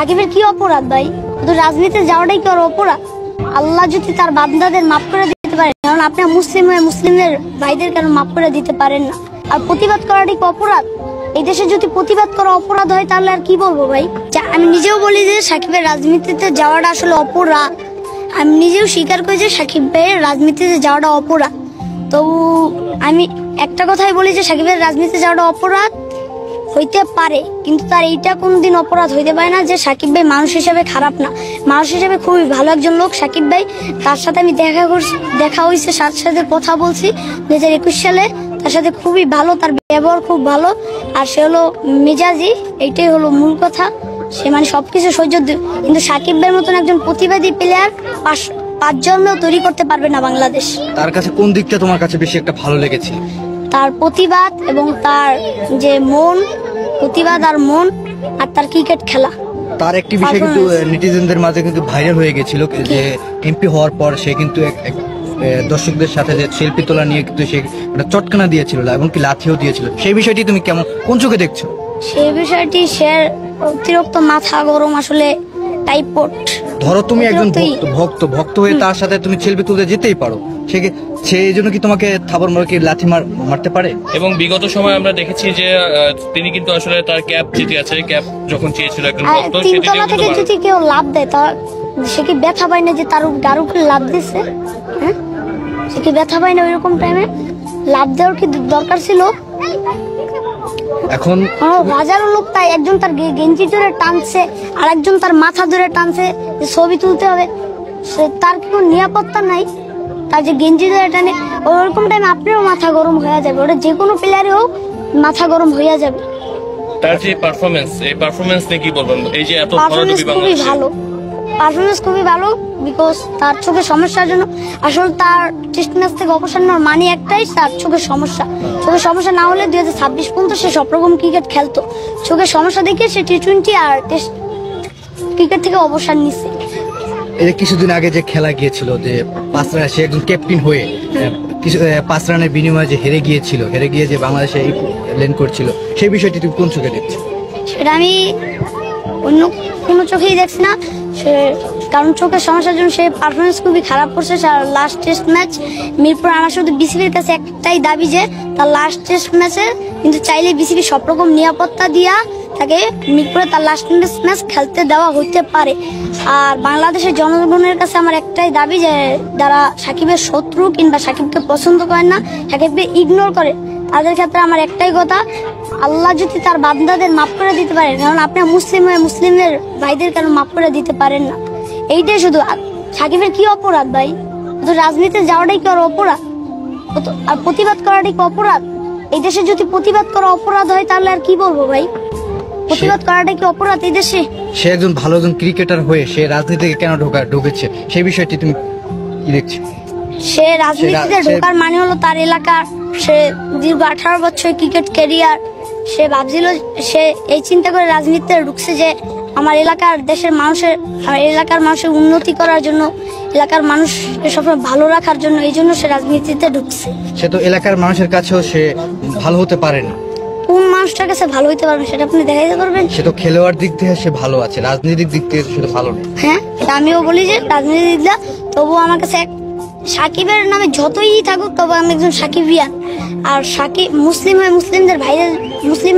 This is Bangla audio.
সাকিবের কি অপরাধ ভাই? তো রাজনীতিতে যাওয়াটাই কি আর অপরাধ? আল্লাহ যদি তার বান্দাদের মাফ করে দিতে পারে, কারণ আপনি মুসলিম হয়ে মুসলিমদের ভাইদের কেন মাফ করে দিতে পারেন না? আর প্রতিবাদ করাটাই কি অপরাধ? এই দেশে যদি প্রতিবাদ করা অপরাধ হয় তাহলে আর কি বলবো ভাই? আমি নিজেও বলি যে সাকিবের রাজনীতিতে যাওয়াটা আসলে অপরাধ। আমি নিজেও স্বীকার করি যে সাকিব ভাইয়ের রাজনীতিতে যাওয়াটা অপরাধ। তো আমি একটা কথাই বলি যে সাকিবের রাজনীতিতে যাওয়াটা অপরাধ হইতে পারে, কিন্তু তার এইটা কোনদিন অপরাধ হইতে পারে না যে সাকিব ভাই মানুষ হিসেবে খারাপ না, মানুষ হিসেবে খুবই ভালো একজন লোক সাকিব ভাই। তার সাথে আমি দেখা হয়েছে, সাথে কথা বলছি 2021 সালে। তার সাথে খুবই ভালো, তার ব্যবহার খুব ভালো, আর সে হলো মেজাজি, এইটাই হলো মূল কথা। সে মানে সবকিছু সহ্য, কিন্তু সাকিব ভাইয়ের মতন একজন প্রতিবাদী প্লেয়ার পাঁচ জন্মেও তৈরি করতে পারবে না বাংলাদেশ। তার কাছে কোন দিকটা তোমার কাছে বেশি একটা ভালো লেগেছে? তার প্রতিবাদ এবং তার যে মন, প্রতিবাদ আর মন, আর তার ক্রিকেট খেলা। তার একটি বিষয় কিন্তু নেটিজেনদের মাঝে কিন্তু ভাইরাল হয়ে গেছিল যে এমপি হওয়ার পর সে কিন্তু দর্শকদের সাথে যে সেলফি তোলা নিয়ে কিন্তু সে একটা চটকানা দিয়েছিল এবং কি লাথিও দিয়েছিল। সেই বিষয়টি তুমি কোন চোখে দেখছো? সেই বিষয়টি সে অতিরিক্ত মাথা গরম, আসলে টাইপট। ধরো তুমি একজন ভক্ত হয়ে তার সাথে তুমি সেলফি তুলতে যেতেই পারো, সেই জন্য কি তোমাকে থাবর মারকে লাথি মারতে পারে? এবং বিগত সময় আমরা দেখেছি যে তিনি কিন্তু আসলে তার ক্যাপ জিতে আছে, ক্যাপ যখন চেয়েছিল একজন ভক্ত, তিনতলা থেকে যদি কেউ লাভ দেয় তা সে কি ব্যথা পায় না যে তার উপরে লাভ দিচ্ছে? হ্যাঁ, সে কি ব্যথা পায় না? ওইরকম টাইমে লাভ দেওয়ার কি দরকার ছিল? এখন হাজারো লোক, তাই একজন তার গেঞ্জি ধরে টানছে আর একজন তার মাথা ধরে টানছে যে ছবি তুলতে হবে। তার কি কোনো নিরাপত্তা নাই? তার যে গেঞ্জি ধরে টানে, ওরকম টাইমে আপনারও মাথা গরম হয়ে যাবে, ওটা যে কোনো প্লেয়ারই হোক মাথা গরম হয়ে যাবে। তার যে পারফরমেন্স, এই পারফরমেন্স নিয়ে কি বলবেন? এই যে এত খুবই ভালো পারফরমেন্স, খুবই ভালো, বিকজ তার চোখের সমস্যার জন্য আসলে তার টেস্ট ম্যাচ থেকে অবসর নেওয়ার মানে একটাই, তার চোখের সমস্যা না হলে 2026 পর্যন্ত সে সব রকম ক্রিকেট খেলতো। চোখের সমস্যা দেখে সে টি-20 আর টেস্ট ক্রিকেট থেকে অবসর নিচ্ছে। এই যে কিছুদিন আগে যে খেলা গিয়েছিল যে 5 রান, সে একজন ক্যাপ্টেন হয়ে 5 রানের বিনিময়ে যে হেরে গিয়ে যে বাংলাদেশে লেন করছিল, সেই বিষয়টি তুমি কোন চোখে দেখছো? সেটা আমি অন্য কোনো চোখেই দেখছি না, কারণ চোখের সমস্যার জন্য সে পারফরমেন্স খুবই খারাপ করছে। লাস্ট টেস্ট ম্যাচ মিরপুর, আমার শুধু বিসিবির কাছে একটাই দাবি যে তার লাস্ট টেস্ট ম্যাচে কিন্তু চাইলে বিসিবি সব রকম নিরাপত্তা দিয়া তাকে মিরপুরে তার লাস্ট ম্যাচ খেলতে দেওয়া হইতে পারে। আর বাংলাদেশের জনগণের কাছে আমার একটাই দাবি যে যারা সাকিবের শত্রু কিংবা সাকিবকে পছন্দ করেন না, সাকিবকে ইগনোর করে, তাদের ক্ষেত্রে আমার একটাই কথা, আল্লাহ যদি তার বান্দাদের মাফ করে দিতে পারে, কারণ আপনি মুসলিম হয়ে মুসলিমদের ভাইদের কেন মাফ করে দিতে পারেন না? এইটাই শুধু। সাকিবের কি অপরাধ ভাই? তো রাজনীতিতে যাওয়াটাই কি আর অপরাধ? আর প্রতিবাদ করাটাই কি অপরাধ? এই দেশে যদি প্রতিবাদ করা অপরাধ হয় তাহলে আর কি বলবো ভাই? প্রতিবাদ করাটাই কি অপরাধ এই দেশে? সে একজন ভালো ক্রিকেটার হয়ে সে রাজনীতিতে কেন ঢুকেছে, সেই বিষয়টি তুমি কি দেখছো? সে রাজনীতিতে ঢোকার মানে হলো তার এলাকার, সে দীর্ঘ 18 বছর ক্রিকেট ক্যারিয়ার, সে ভাবছিল, সে এই চিন্তা করে রাজনীতিতে ঢুকছে যে আমার এলাকার মানুষের উন্নতি করার জন্য, এলাকার মানুষকে সবসময় ভালো রাখার জন্য, এই জন্য সে রাজনীতিতে ঢুকছে। সে তো এলাকার মানুষের কাছেও সে ভালো হতে পারে না। কোন মানুষটার কাছে ভালো হইতে পারবেন সেটা আপনি দেখাইতে পারবেন? সে তো খেলোয়াড় দিক থেকে সে ভালো আছে, রাজনৈতিক দিক থেকে সে ভালো নেই। হ্যাঁ, আমিও বলি যে রাজনীতিক দিক দিয়ে, তবুও আমার কাছে সাকিবের নামে যতই থাকুক তবু আমি একজন সাকিবিয়ান। আর সাকিব মুসলিম হয়ে মুসলিমদের ভাইদের মুসলিম